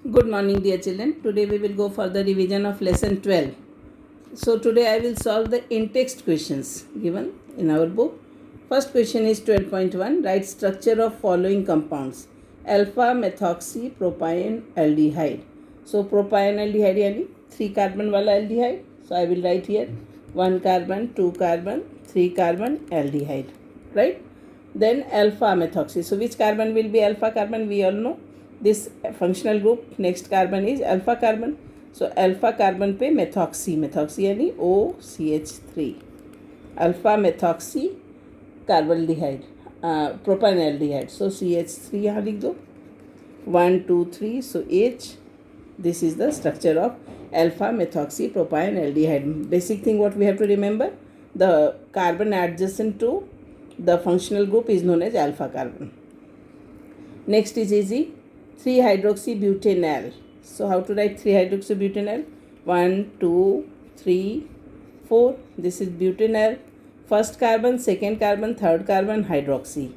Good morning, dear children. Today we will go for the revision of lesson 12. So, today I will solve the in-text questions given in our book. First question is 12.1. Write structure of following compounds: alpha methoxy propyne aldehyde. So, propyne aldehyde यानी 3 carbon वाला aldehyde. So, I will write here 1 carbon, 2 carbon, 3 carbon aldehyde. Right? Then alpha methoxy. So, which carbon will be alpha carbon? We all know. This functional group next carbon is alpha carbon. So alpha carbon पे methoxy, methoxy यानी OCH3, alpha methoxy कार्बल्डिहाइड, प्रोपाइनल्डिहाइड. सो CH3 यहाँ लिख दो, 1 2 3. सो H, this is the structure of alpha methoxy propionaldehyde. Basic thing what we have to remember, the carbon adjacent to the functional group is known as alpha carbon. Next is easy, 3-hydroxybutanol. So how to write 3-hydroxybutanol? 1 2 3 4. This is butanol. First carbon, second carbon, third carbon, hydroxy,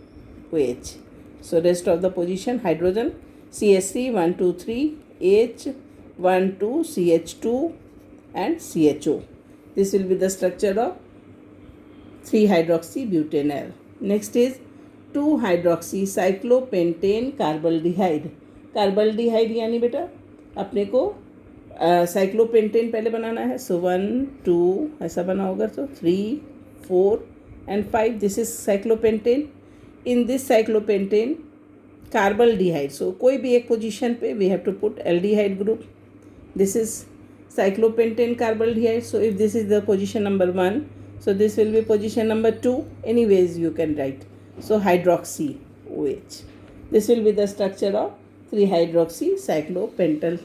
OH. So rest of the position hydrogen, CH3 1 2 3, H 1 2, CH2 and CHO. This will be the structure of 3-hydroxybutanol. Next is 2-hydroxycyclopentane कार्बल्डिहाइड. कार्बल्डिहाइड यानी बेटा अपने को cyclopentane पहले बनाना है. सो 1 2 ऐसा बना होगा, तो 3 4 and 5. This is cyclopentane. In this cyclopentane carbaldehyde, so कोई भी एक पोजीशन पे we have to put aldehyde group. This is cyclopentane carbaldehyde. So if this is the position number 1, so this will be position number 2. Anyways you can write. So hydroxy, OH. This will be the structure of 3-hydroxy cyclopentane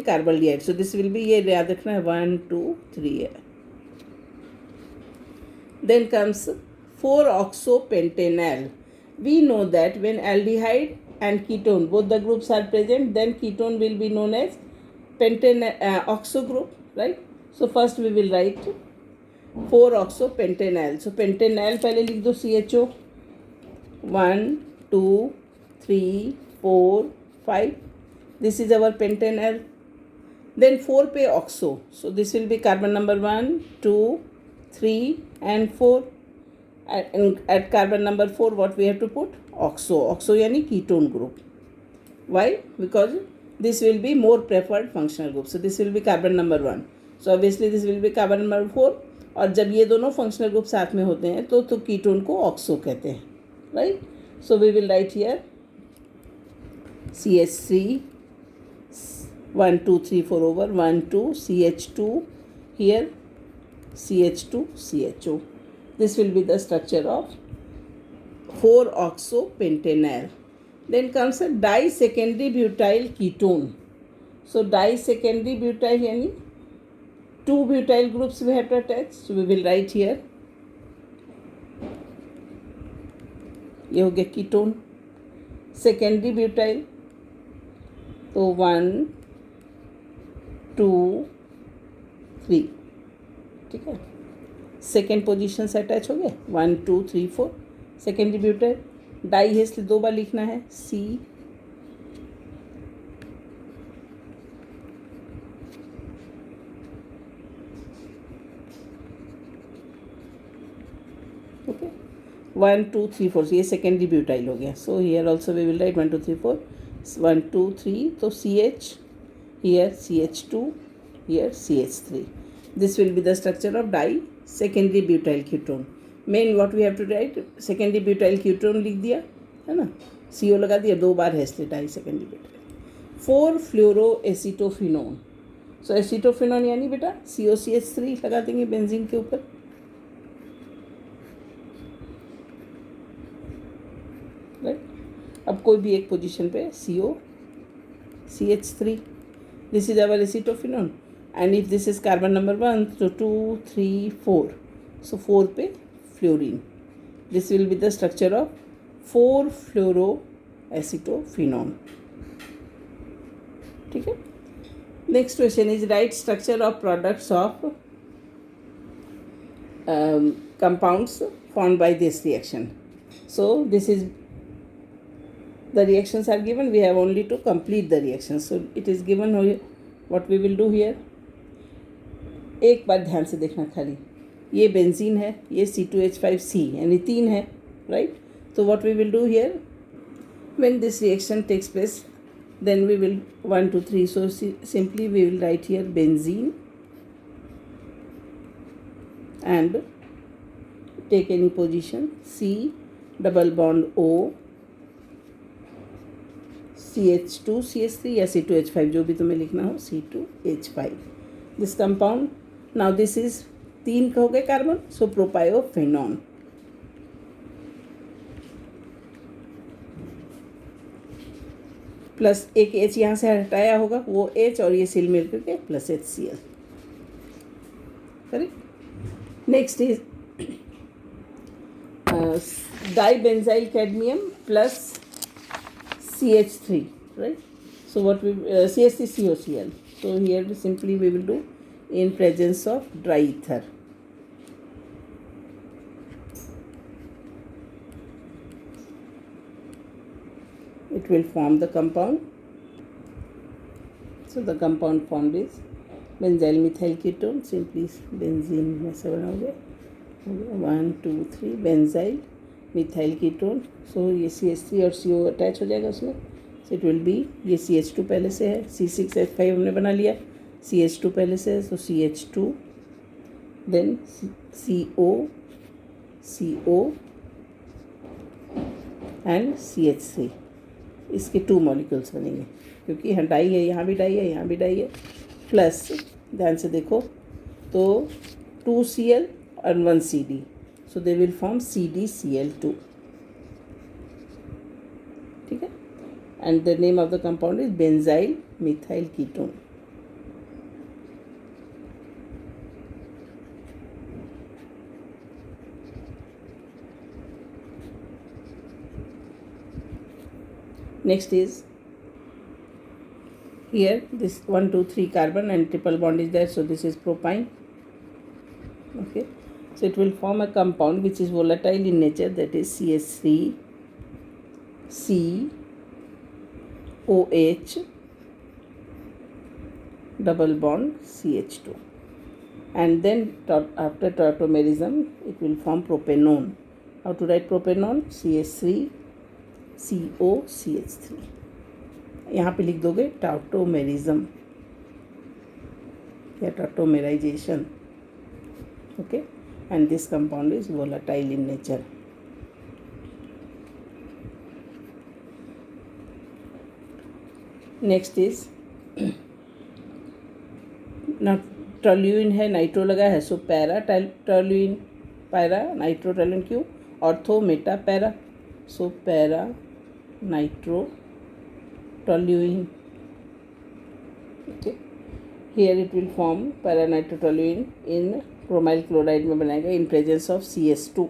कार्बल्डिहाइड. So this will be, ये याद रखना है, 1 2 3 है. Then comes 4-oxopentanal. We know that when aldehyde and ketone both the groups are present, then ketone will be known as oxo group, right? So first we will write 4-oxopentanal. So pentanal पहले लिख दो, CHO 1 2 3 4 5. This is our pentanal. Then 4 पे oxo. So this will be carbon number 1 2 3 and 4. At carbon number 4 what we have to put? Oxo. Oxo यानी ketone group. Why? Because this will be more preferred functional group. So this will be carbon number 1. So obviously this will be carbon number 4. और जब ये दोनों functional group साथ में होते हैं तो कीटोन को ऑक्सो कहते हैं, right? So we will write here CH3 1 2 3 4 over 1 2, CH2 here, CH2 CHO. This will be the structure of 4-oxopentanal. Then comes a disecondary butyl ketone. So disecondary butyl यानी 2 butyl groups we have to attach. So we will write here, ये हो गया ketone. Secondary butyl, तो 1 2 3, ठीक है. Second position से attach हो गया, 1 2 3 4. सेकेंडरी ब्यूटाइल डाई है इसलिए 2 बार लिखना है, C ओके. 1 2 3 4. ये सेकेंडरी ब्यूटाइल हो गया. So here also we will write 1 2 3 4. 1 2 3, तो CH here, CH2 here, CH3. This will be the structure of disecondary butyl ketone. Main what we have to write, secondary butyl ketone लिख दिया है ना, CO लगा दिया, 2 बार है इसलिए डाइसेकेंडरी ब्यूटाइल. 4-फ्लोरोएसिटोफिनोन. सो acetophenone यानी बेटा COCH3 लगा देंगे बेंजीन के ऊपर, राइट? अब कोई भी एक पोजीशन पे COCH3. This is our acetophenone. And if this is carbon number 1, तो 2 3 4. सो 4 पे fluorine. This will be the structure of four fluoroacetophenone, ठीक है. Next question is write structure of products of compounds formed by this reaction. So this is the reactions are given, we have only to complete the reaction. So it is given here, what we will do here. एक बार ध्यान से देखना खाली, ये benzene है, ये C2H5C यानी 3 है, राइट. तो what we will do here, when this reaction takes place, then we will 1 2 3. So simply we will write here benzene and take any position, C double bond O, CH2 CH3 या C2H5 जो भी तुम्हें लिखना हो, C2H5. This compound, now this is 3 हो गए carbon, सो प्रोपायोफेनॉन. Plus एक H यहाँ से हटाया होगा, वो H और ये सिल मिल करके plus HCl. Correct. Next is dibenzyl cadmium plus CH3, right? So what we CH3COCl. So here simply we will do in presence of dry ether. It will form the compound. So the compound formed is benzyl methyl ketone. Simply benzene में से बनाओगे, 1 2 3 benzyl methyl ketone. सो ये CH3 और CO attach हो जाएगा उसमें. So it will B, ये CH2 पहले से है, C6H5 हमने बना लिया, CH2 पहले से है, सो CH2 then CO and CH3. इसके 2 मॉलिक्यूल्स बनेंगे क्योंकि यहाँ डाई है, यहाँ भी डाई है, यहाँ भी डाई है. प्लस ध्यान से देखो तो 2Cl और 1CD. So they will form CdCl2. ठीक है. And the name of the compound is benzyl methyl ketone. Next is here this 1 2 3 carbon and triple bond is there, so this is propyne. Okay. So it will form a compound which is volatile in nature, that is CH3 C OH double bond CH2, and then after tautomerism it will form propanone. How to write propanone? CH3 CO CH3. यहाँ पे लिख दोगे tautomerism या tautomerization. Okay. And this compound is volatile in nature. Next is now toluene है, nitro लगा है, so para toluene, para nitro toluene क्यों, ortho meta para, so para nitro toluene. Okay. Here it will form para nitro toluene in bromyl chloride में बनाएगा in presence of CS2.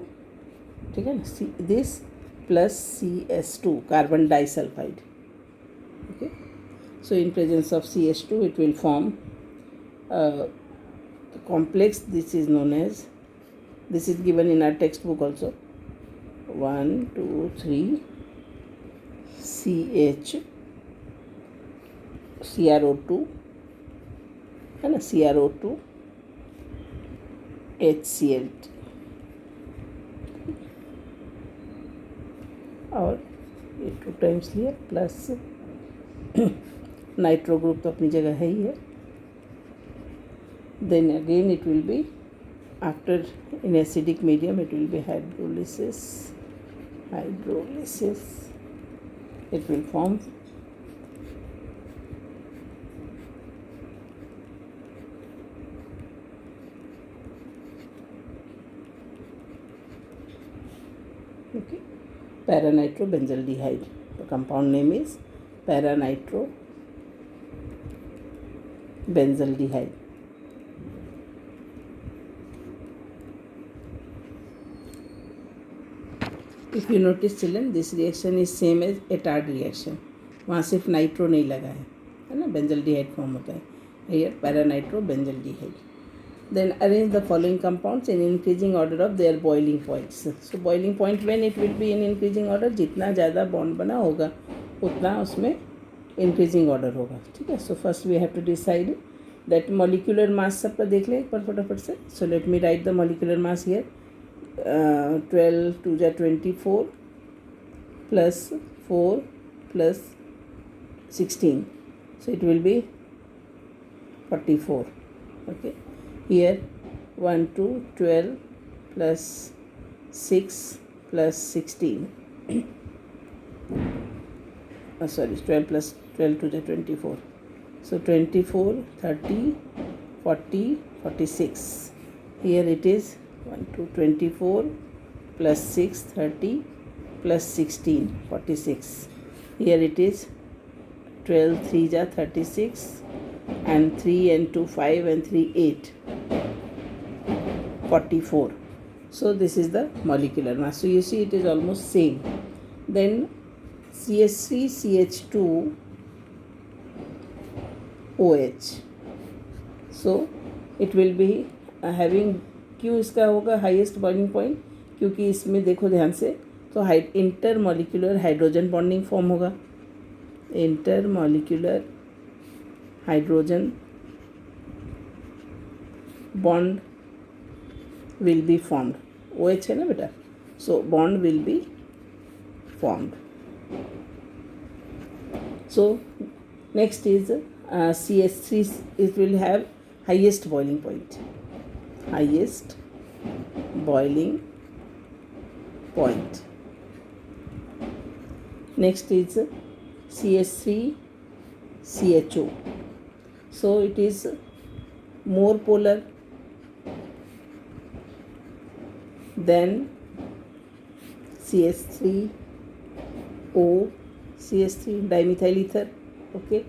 ठीक है ना. This plus CS2 carbon disulphide. Okay. So in presence of CS2 it will form the complex. This is known as, this is given in our textbook also, 1 2 3 CH CrO2 है ना, CrO2 HCl और ये 2 times लिया plus nitro group तो अपनी जगह है ही है. Then again it will be after in acidic medium it will be hydrolysis. It will form okay paranitro-benzaldehyde. The compound name is paranitro-benzaldehyde. If you notice children, this reaction is same as Etard reaction. वहाँ सिर्फ nitro नहीं लगा है ना, benzaldehyde form होता है. Here paranitro-benzaldehyde. Then arrange the following compounds in increasing order of their boiling points. So boiling point when it will be in increasing order, जितना ज़्यादा बॉन्ड बना होगा उतना उसमें इंक्रीजिंग ऑर्डर होगा, ठीक है. So first we have to decide that molecular mass सबका देख लें एक बार फटाफट से. So let me write the molecular mass here. 12 2 जा 24 plus 4 plus 16, so it will be 44. Okay, here 1 2 12 plus 6 plus 16 sorry, 12 plus 12 to the 24, so 24 30 40 46. Here it is 1 2 24 plus 6 30 plus 16 46. Here it is 12 3 ja 36 and 3 and 2 5 and 3 8 44. So this is the molecular mass. So you see it is almost same. Then CH3 CH2 OH. So it will be having, क्यों इसका होगा highest boiling point, क्योंकि इसमें देखो ध्यान से, तो inter molecular hydrogen bonding form होगा. Inter molecular hydrogen bond will be formed. OH है ना बेटा, so bond will be formed. So next is CH3. it will have highest boiling point. Highest boiling point. Next is CH3 CHO. So it is more polar than CH3O, CH3 dimethyl ether. Okay,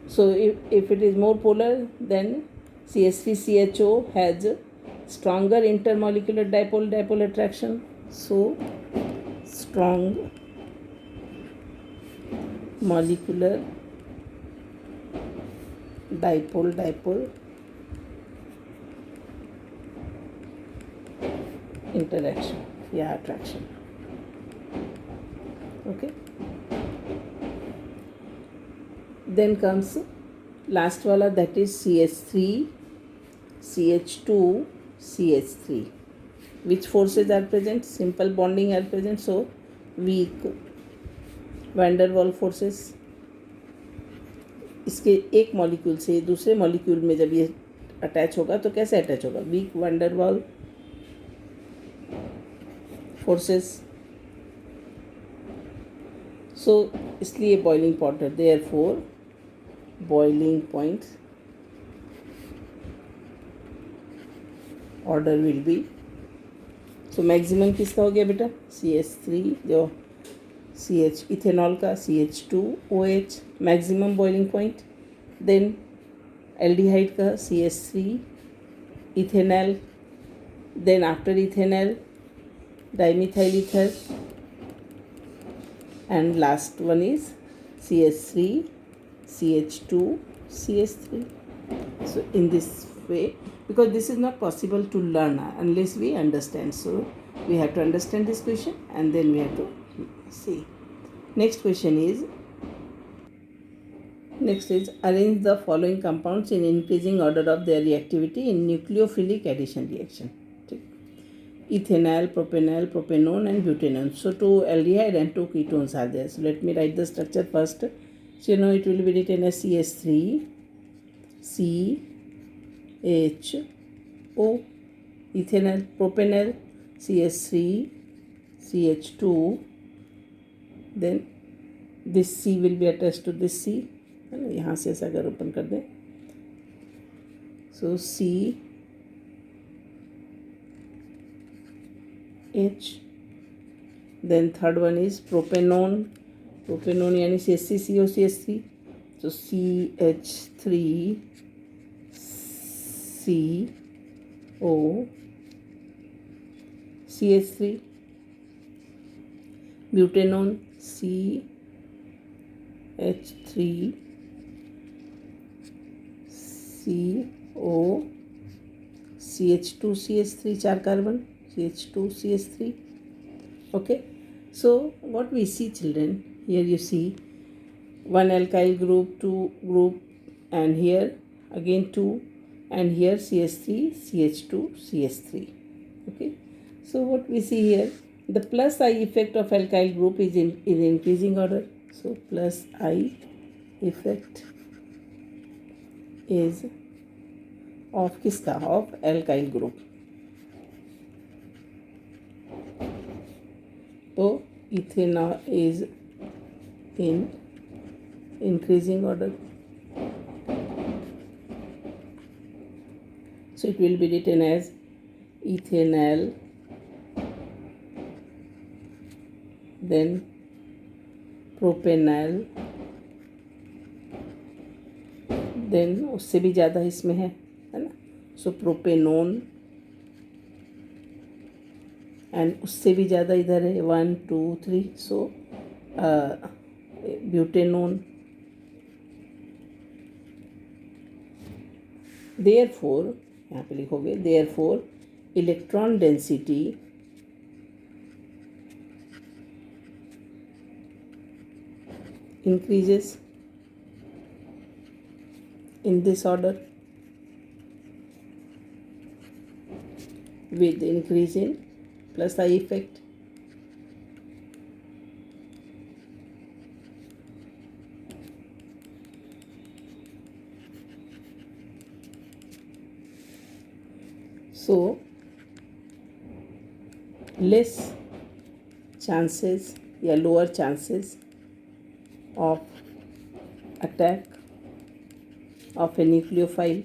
so if it is more polar, then CH3CHO has stronger intermolecular dipole attraction. So strong molecular dipole interaction, yeah, attraction. Okay, then comes last wala, that is CH3 CH2 CH3. which forces are present? Simple bonding are present, so weak van der Waals forces. इसके एक molecule से दूसरे molecule में जब ये attach होगा तो कैसे अटैच होगा? Weak van der Waals forces. So इसलिए बॉइलिंग पॉइंट है, therefore boiling point order will be. So maximum किसका हो गया बेटा? CH3 जो CH इथेनॉल का, CH2 OH maximum boiling point. Then aldehyde का CH3 ethanol, then after ethanol dimethyl ether, and last one is CH3 CH2 CH3. So in this way, because this is not possible to learn unless we understand, so we have to understand this question and then we have to see. Next question is arrange the following compounds in increasing order of their reactivity in nucleophilic addition reaction. Ethanol, propanol, propanone and butanone. So 2 aldehyde and 2 ketones are there. So let me write the structure first. So you know it will be written as CH3 CHO, ethanol, propanol CH3 CH2, then this C will be attached to this C, है ना, यहाँ से ऐसा अगर open कर दें, so C H, then third one is propanone यानी CH3CO CH3, so CH3 CO CH3, butanone CH3 CO CH2 CH3 4 carbon CH2 CH3. Okay, so what we see children, here you see one alkyl group, two group, and here again two, and here CH3, CH2, CH3. Okay, so what we see here, the plus I effect of alkyl group is in increasing order. So plus I effect is of किसका, of alkyl group. तो ethanol is in increasing order. So it will be written as ethanol, then propanol, then उससे भी ज़्यादा इसमें है ना, सो propanone, and उससे भी ज़्यादा इधर है 1 2 3, सो ब्यूटेनोन. देयरफॉर यहाँ पे लिखोगे, therefore electron density increases in this order with increase in plus I effect. So less chances या lower chances of attack of a nucleophile.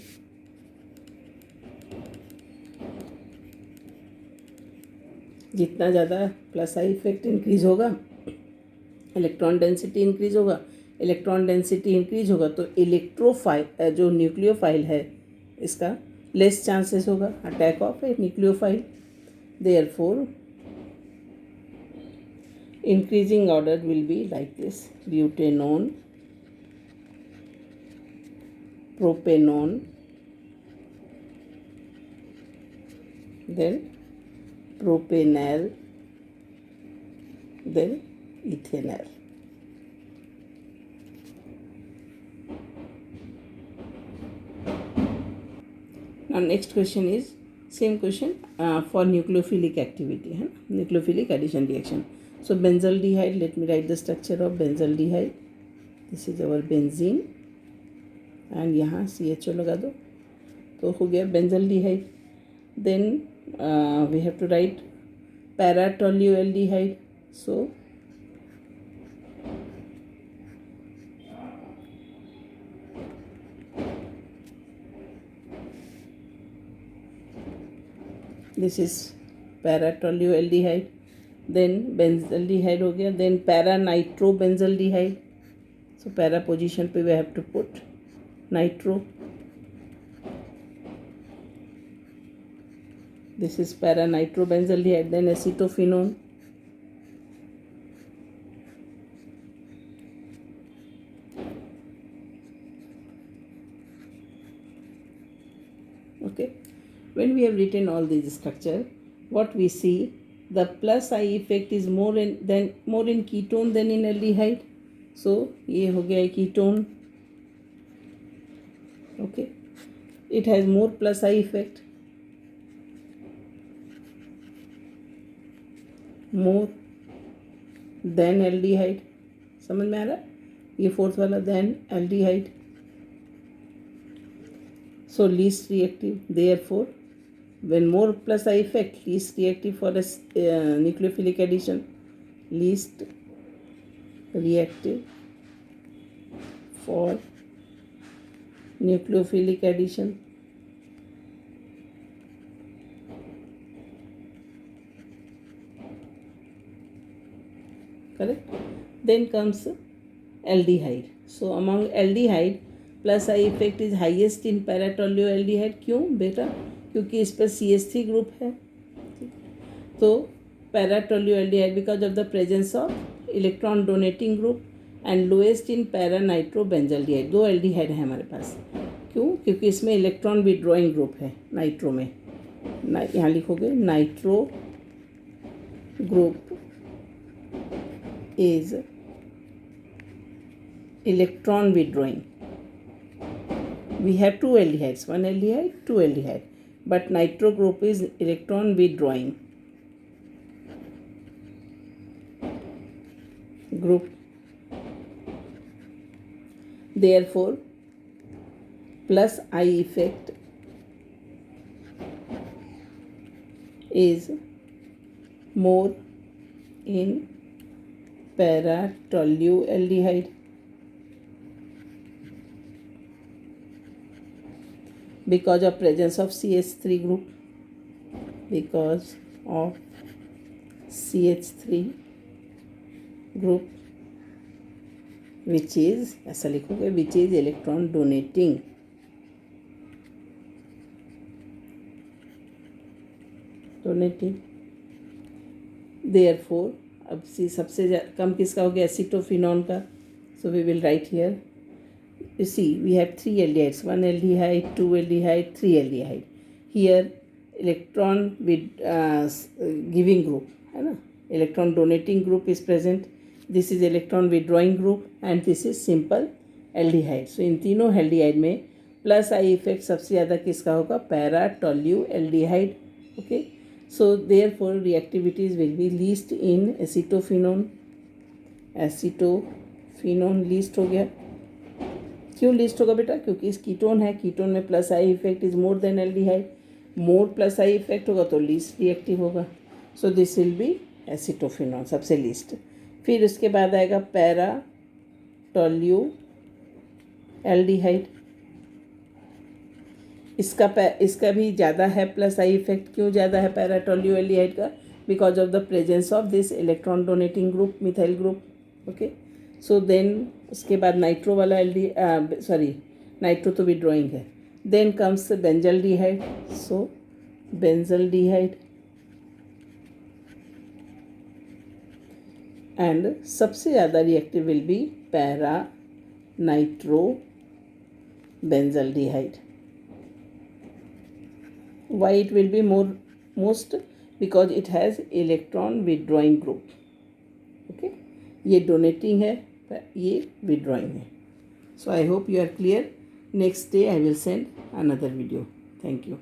जितना ज़्यादा प्लस आई इफेक्ट इंक्रीज होगा, इलेक्ट्रॉन डेंसिटी इंक्रीज होगा, electron density increase होगा तो electrophile जो nucleophile है इसका लेस चांसेस होगा attack of a nucleophile. Therefore increasing order will be like this: butanone, propanone, then propanol, then ethanol. Now next question is same question for nucleophilic activity, है ना, nucleophilic addition reaction. So benzaldehyde, let me write the structure of benzaldehyde. This is our benzene, and यहाँ CHO लगा दो तो हो गया benzaldehyde. Then we have to write para-tolualdehyde. So this is para-tolualdehyde. Then benzaldehyde हो गया. Then para-nitrobenzaldehyde. So para position पे we have to put nitro. This is para-nitrobenzaldehyde. Then acetophenone. Okay. When we have written all these structure, what we see, the plus I effect is more in ketone than in aldehyde. So ये हो गया ketone. Okay, it has more plus I effect, more than aldehyde. समझ में आ रहा है? ये fourth वाला than aldehyde. So least reactive. Therefore when more plus I effect, least reactive for a nucleophilic addition, least reactive for nucleophilic addition. Correct. Then comes aldehyde. So among aldehyde, plus I effect is highest in para-tolualdehyde. क्यों बेटा? क्योंकि इस पर CH3 group है. तो para-tolualdehyde because of the presence of electron donating group, and lowest in para-nitrobenzaldehyde. दो aldehyde है हमारे पास. क्यों? क्योंकि इसमें इलेक्ट्रॉन विड्रॉइंग ग्रुप है नाइट्रो में. यहाँ लिखोगे nitro group is electron withdrawing. We have two aldehydes, one aldehyde, two aldehyde, but nitro group is electron withdrawing group. Therefore, plus I effect is more in para-tolualdehyde because of presence of CH3 group. Because of CH3 group, which is, ऐसा लिखोगे, which is electron donating. Therefore, अब सबसे कम किसका हो गया, acetophenone का. So we will write here. You see, we have three aldehydes, one aldehyde, two aldehyde, three aldehyde. Here electron with giving group है ना, electron donating group is present. This is electron withdrawing group and this is simple aldehyde. So इन तीनों aldehyde में plus I effect सबसे ज़्यादा किसका होगा, para-tolualdehyde. Okay, so therefore reactivities will be least in acetophenone. Acetophenone least हो गया. क्यों least होगा बेटा, क्योंकि इस कीटोन है, कीटोन में plus I effect is more than aldehyde. More plus I effect होगा तो लीस्ट रिएक्टिव होगा. So this will B acetophenone, सबसे लीस्ट. फिर उसके बाद आएगा para-tolualdehyde. इसका भी ज़्यादा है प्लस आई इफेक्ट. क्यों ज़्यादा है para-tolualdehyde का, because of the presence of this electron donating group, methyl group. Okay, so then उसके बाद नाइट्रो वाला नाइट्रो तो विड्रॉइंग है. Then comes benzaldehyde. So benzaldehyde and सबसे ज़्यादा reactive will be para-nitro benzaldehyde. Why it will be most? Because it has electron withdrawing group. Okay, ये donating है, ये withdrawing है. So I hope you are clear. Next day I will send another video. Thank you.